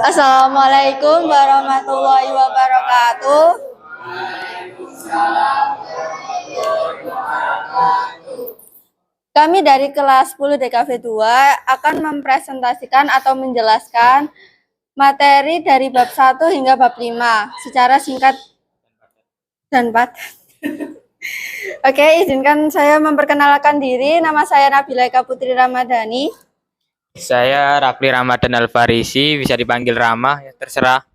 Assalamualaikum warahmatullahi wabarakatuh. Kami dari kelas 10 DKV 2 akan mempresentasikan atau menjelaskan materi dari bab 1 hingga bab 5 secara singkat dan padat. Oke, izinkan saya memperkenalkan diri. Nama saya Nabila Eka Putri Ramadhani. Saya Rafli Ramadan Alfarisi, bisa dipanggil Rama, ya terserah.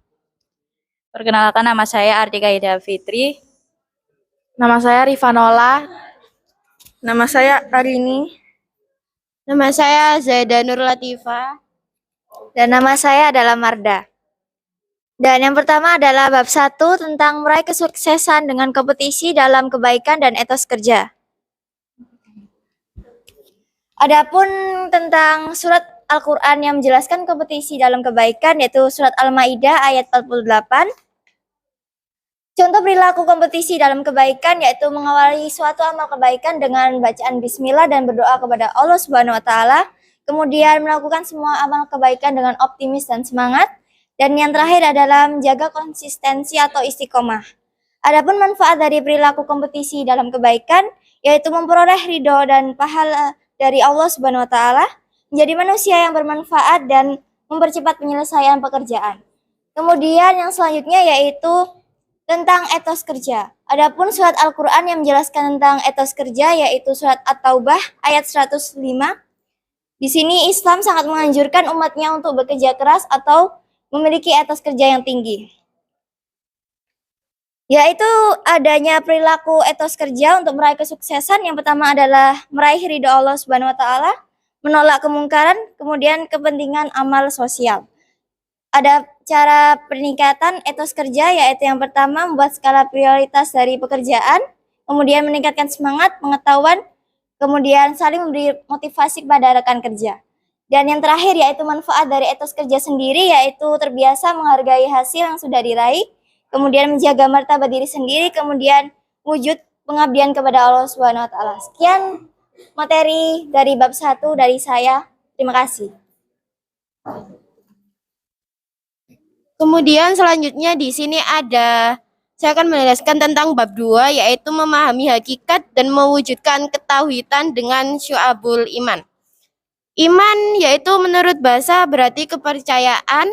Perkenalkan, nama saya Artika Ida Fitri. Nama saya Rifanola. Nama saya Arini. Nama saya Zaida Nur Latifa. Dan nama saya adalah Marda. Dan yang pertama adalah bab 1 tentang meraih kesuksesan dengan kompetisi dalam kebaikan dan etos kerja. Adapun tentang surat Al-Quran yang menjelaskan kompetisi dalam kebaikan, yaitu surat Al-Ma'idah ayat 48. Contoh perilaku kompetisi dalam kebaikan yaitu mengawali suatu amal kebaikan dengan bacaan bismillah dan berdoa kepada Allah Subhanahu wa taala, kemudian melakukan semua amal kebaikan dengan optimis dan semangat, dan yang terakhir adalah menjaga konsistensi atau istiqomah. Adapun manfaat dari perilaku kompetisi dalam kebaikan yaitu memperoleh ridho dan pahala dari Allah Subhanahu wa taala, menjadi manusia yang bermanfaat dan mempercepat penyelesaian pekerjaan. Kemudian yang selanjutnya yaitu tentang etos kerja. Adapun surat Al-Quran yang menjelaskan tentang etos kerja yaitu surat At-Taubah ayat 105. Di sini Islam sangat menganjurkan umatnya untuk bekerja keras atau memiliki etos kerja yang tinggi. Yaitu adanya perilaku etos kerja untuk meraih kesuksesan. Yang pertama adalah meraih ridho Allah Subhanahu wa taala, menolak kemungkaran, kemudian kepentingan amal sosial. Ada cara peningkatan etos kerja, yaitu yang pertama membuat skala prioritas dari pekerjaan, kemudian meningkatkan semangat, pengetahuan, kemudian saling memberi motivasi kepada rekan kerja. Dan yang terakhir yaitu manfaat dari etos kerja sendiri, yaitu terbiasa menghargai hasil yang sudah diraih, kemudian menjaga martabat diri sendiri, kemudian wujud pengabdian kepada Allah Subhanahu wa taala. Sekian materi dari bab 1 dari saya. Terima kasih. Kemudian selanjutnya di sini saya akan menjelaskan tentang bab 2 yaitu memahami hakikat dan mewujudkan ketauhidan dengan syu'abul iman. Iman yaitu menurut bahasa berarti kepercayaan,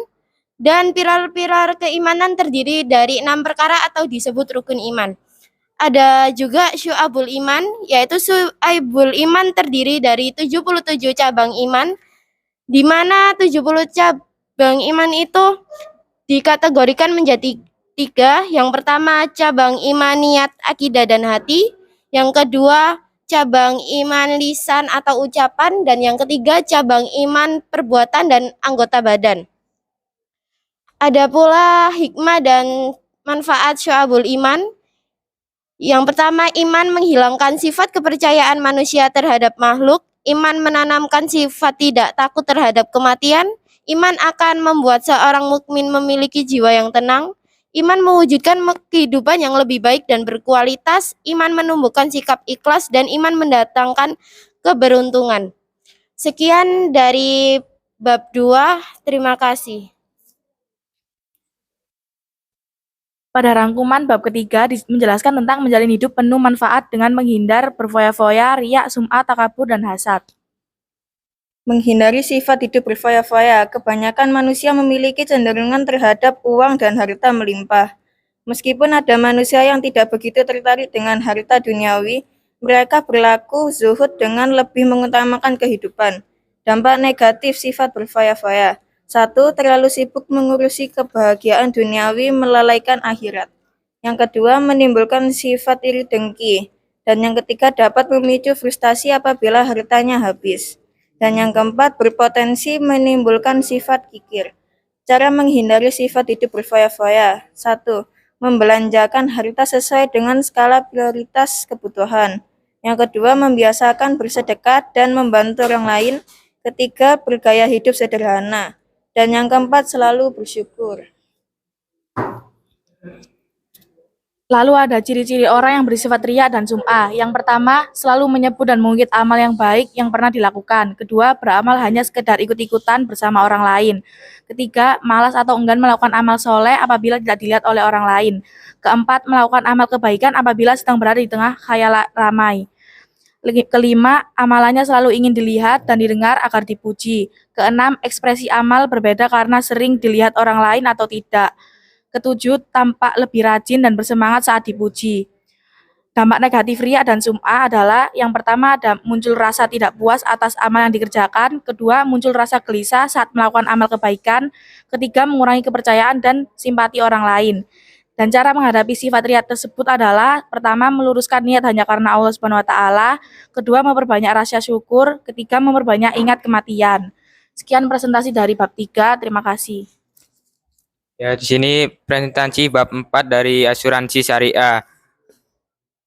dan pilar-pilar keimanan terdiri dari 6 perkara atau disebut rukun iman. Ada juga syu'abul iman, yaitu syu'abul iman terdiri dari 77 cabang iman, di mana 70 cabang iman itu dikategorikan menjadi 3. Yang pertama cabang iman niat, akidah, dan hati. Yang kedua cabang iman lisan atau ucapan. Dan yang ketiga cabang iman perbuatan dan anggota badan. Ada pula hikmah dan manfaat syu'abul iman. Yang pertama, iman menghilangkan sifat kepercayaan manusia terhadap makhluk. Iman menanamkan sifat tidak takut terhadap kematian. Iman akan membuat seorang mukmin memiliki jiwa yang tenang. Iman mewujudkan kehidupan yang lebih baik dan berkualitas. Iman menumbuhkan sikap ikhlas, dan iman mendatangkan keberuntungan. Sekian dari bab 2. Terima kasih. Pada rangkuman bab ketiga menjelaskan tentang menjalin hidup penuh manfaat dengan menghindar berfoya-foya, riak, sum'ah, takabur, dan hasad. Menghindari sifat hidup berfoya-foya. Kebanyakan manusia memiliki cenderungan terhadap uang dan harta melimpah. Meskipun ada manusia yang tidak begitu tertarik dengan harta duniawi, mereka berlaku zuhud dengan lebih mengutamakan kehidupan. Dampak negatif sifat berfoya-foya. 1. Terlalu sibuk mengurusi kebahagiaan duniawi melalaikan akhirat. Yang kedua, menimbulkan sifat iri dengki. Dan yang ketiga, dapat memicu frustasi apabila hartanya habis. Dan yang keempat, berpotensi menimbulkan sifat kikir. Cara menghindari sifat hidup berfoya-foya. 1. Membelanjakan harta sesuai dengan skala prioritas kebutuhan. Yang kedua, membiasakan bersedekah dan membantu orang lain. Ketiga, bergaya hidup sederhana. Dan yang keempat, selalu bersyukur. Lalu ada ciri-ciri orang yang bersifat riya dan sum'ah. Yang pertama, selalu menyebut dan mengungkit amal yang baik yang pernah dilakukan. Kedua, beramal hanya sekedar ikut-ikutan bersama orang lain. Ketiga, malas atau enggan melakukan amal soleh apabila tidak dilihat oleh orang lain. Keempat, melakukan amal kebaikan apabila sedang berada di tengah khayal ramai. Kelima, amalannya selalu ingin dilihat dan didengar agar dipuji. Keenam, ekspresi amal berbeda karena sering dilihat orang lain atau tidak. Ketujuh, tampak lebih rajin dan bersemangat saat dipuji. Dampak negatif riya dan sum'ah adalah yang pertama ada muncul rasa tidak puas atas amal yang dikerjakan, kedua muncul rasa gelisah saat melakukan amal kebaikan, ketiga mengurangi kepercayaan dan simpati orang lain. Dan cara menghadapi sifat riya tersebut adalah pertama meluruskan niat hanya karena Allah Subhanahu wa taala, kedua memperbanyak rasa syukur, ketiga memperbanyak ingat kematian. Sekian presentasi dari bab 3, terima kasih. Ya, di sini presentasi bab 4 dari asuransi syariah.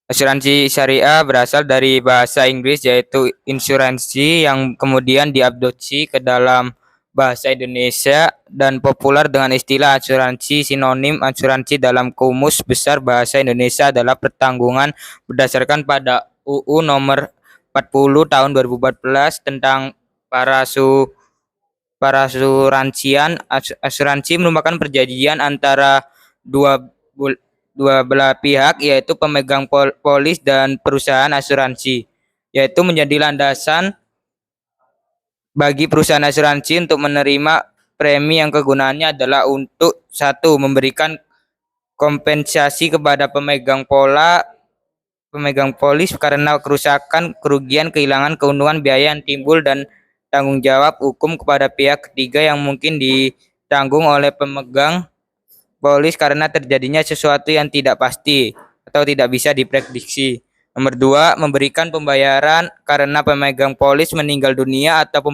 Asuransi syariah berasal dari bahasa Inggris yaitu insuransi yang kemudian diadopsi ke dalam bahasa Indonesia dan populer dengan istilah asuransi. Sinonim asuransi dalam Kamus Besar Bahasa Indonesia adalah pertanggungan berdasarkan pada UU nomor 40 tahun 2014 tentang asuransi merupakan perjanjian antara dua belah pihak yaitu pemegang polis dan perusahaan asuransi, yaitu menjadi landasan bagi perusahaan asuransi untuk menerima premi yang kegunaannya adalah untuk satu, memberikan kompensasi kepada pemegang polis karena kerusakan, kerugian, kehilangan, keuntungan, biaya yang timbul dan tanggung jawab hukum kepada pihak ketiga yang mungkin ditanggung oleh pemegang polis karena terjadinya sesuatu yang tidak pasti atau tidak bisa diprediksi. Nomor 2, memberikan pembayaran karena pemegang polis meninggal dunia atau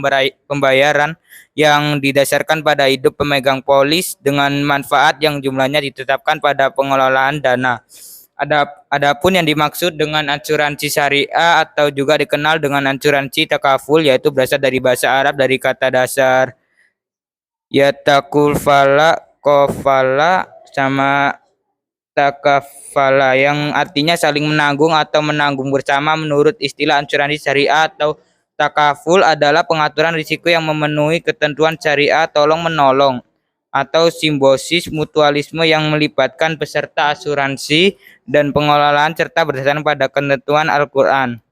pembayaran yang didasarkan pada hidup pemegang polis dengan manfaat yang jumlahnya ditetapkan pada pengelolaan dana. Adapun yang dimaksud dengan asuransi syariah atau juga dikenal dengan asuransi takaful yaitu berasal dari bahasa Arab dari kata dasar yatakul kofala sama takafala yang artinya saling menanggung atau menanggung bersama. Menurut istilah asuransi syariah atau takaful adalah pengaturan risiko yang memenuhi ketentuan syariah tolong menolong atau simbiosis mutualisme yang melibatkan peserta asuransi dan pengelolaan serta berdasarkan pada ketentuan Al-Quran.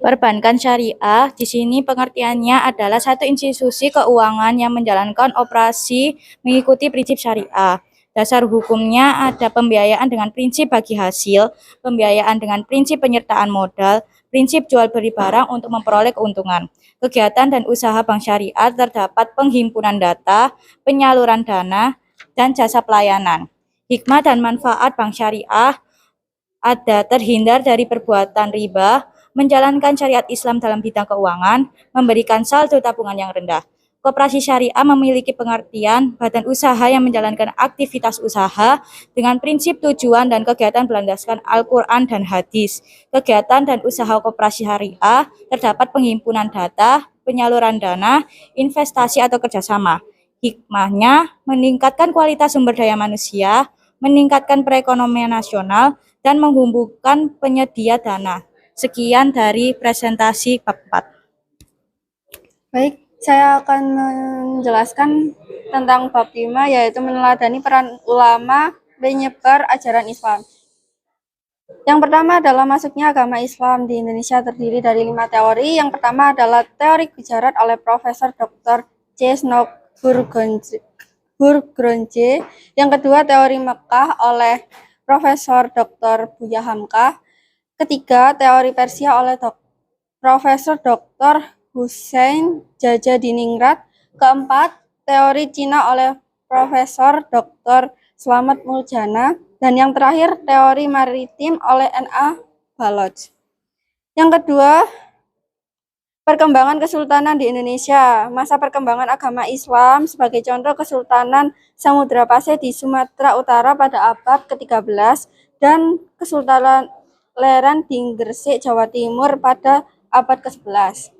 Perbankan syariah di sini pengertiannya adalah satu institusi keuangan yang menjalankan operasi mengikuti prinsip syariah. Dasar hukumnya ada pembiayaan dengan prinsip bagi hasil, pembiayaan dengan prinsip penyertaan modal, prinsip jual beli barang untuk memperoleh keuntungan. Kegiatan dan usaha bank syariah terdapat penghimpunan data, penyaluran dana, dan jasa pelayanan. Hikmah dan manfaat bank syariah ada terhindar dari perbuatan riba, menjalankan syariat Islam dalam bidang keuangan, memberikan saldo tabungan yang rendah. Koperasi syariah memiliki pengertian badan usaha yang menjalankan aktivitas usaha dengan prinsip tujuan dan kegiatan berlandaskan Al-Quran dan hadis. Kegiatan dan usaha koperasi syariah terdapat penghimpunan data, penyaluran dana, investasi atau kerjasama. Hikmahnya meningkatkan kualitas sumber daya manusia, meningkatkan perekonomian nasional, dan menghubungkan penyedia dana. Sekian dari presentasi bab 4. Baik, saya akan menjelaskan tentang bab 5 yaitu meneladani peran ulama penyebar ajaran Islam. Yang pertama adalah masuknya agama Islam di Indonesia terdiri dari 5 teori. Yang pertama adalah teori Gujarat oleh Profesor Dr. C. Snow Burgronje. Yang kedua teori Mekah oleh Profesor Dr. Buya Hamka. Ketiga teori Persia oleh Profesor Dr. Hussein Jajadiningrat. Keempat teori Cina oleh Profesor Dr. Slamet Muljana. Dan yang terakhir teori maritim oleh N.A. Baloch. Yang kedua, perkembangan kesultanan di Indonesia. Masa perkembangan agama Islam sebagai contoh Kesultanan Samudra Pasai di Sumatera Utara pada abad ke-13 dan Kesultanan Leran di Gresik, Jawa Timur pada abad ke-11.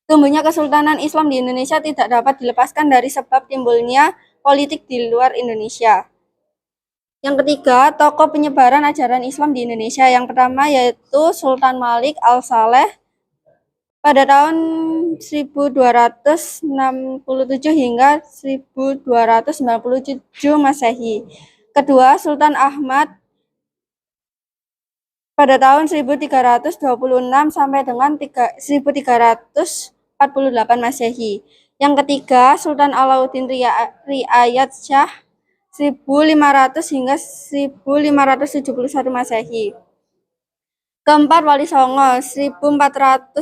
Tumbuhnya Kesultanan Islam di Indonesia tidak dapat dilepaskan dari sebab timbulnya politik di luar Indonesia. Yang ketiga, tokoh penyebaran ajaran Islam di Indonesia. Yang pertama yaitu Sultan Malik Al-Saleh pada tahun 1267 hingga 1297 Masehi. Kedua, Sultan Ahmad pada tahun 1326 sampai dengan 1348 Masehi. Yang ketiga, Sultan Alauddin Riayat Shah 1500 hingga 1571 Masehi. Keempat, Wali Songo 1404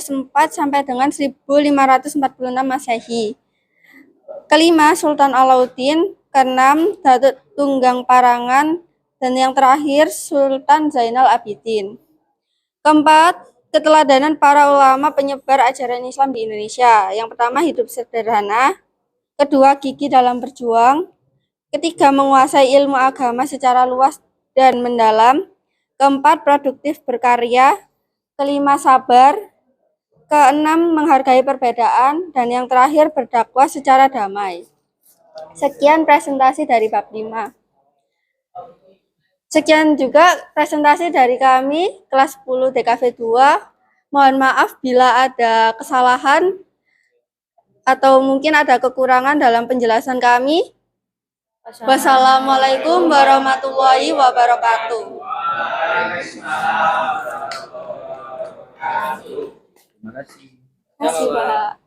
sampai dengan 1546 Masehi. Kelima, Sultan Alauddin. Keenam, Datuk Tunggang Parangan. Dan yang terakhir, Sultan Zainal Abidin. Keempat, keteladanan para ulama penyebar ajaran Islam di Indonesia. Yang pertama, hidup sederhana. Kedua, gigih dalam berjuang. Ketiga, menguasai ilmu agama secara luas dan mendalam. Keempat, produktif berkarya. Kelima, sabar. Keenam, menghargai perbedaan. Dan yang terakhir, berdakwah secara damai. Sekian presentasi dari bab 5. Sekian juga presentasi dari kami, kelas 10 DKV 2. Mohon maaf bila ada kesalahan atau mungkin ada kekurangan dalam penjelasan kami. Wassalamualaikum warahmatullahi wabarakatuh. Terima kasih. Terima kasih, Pak.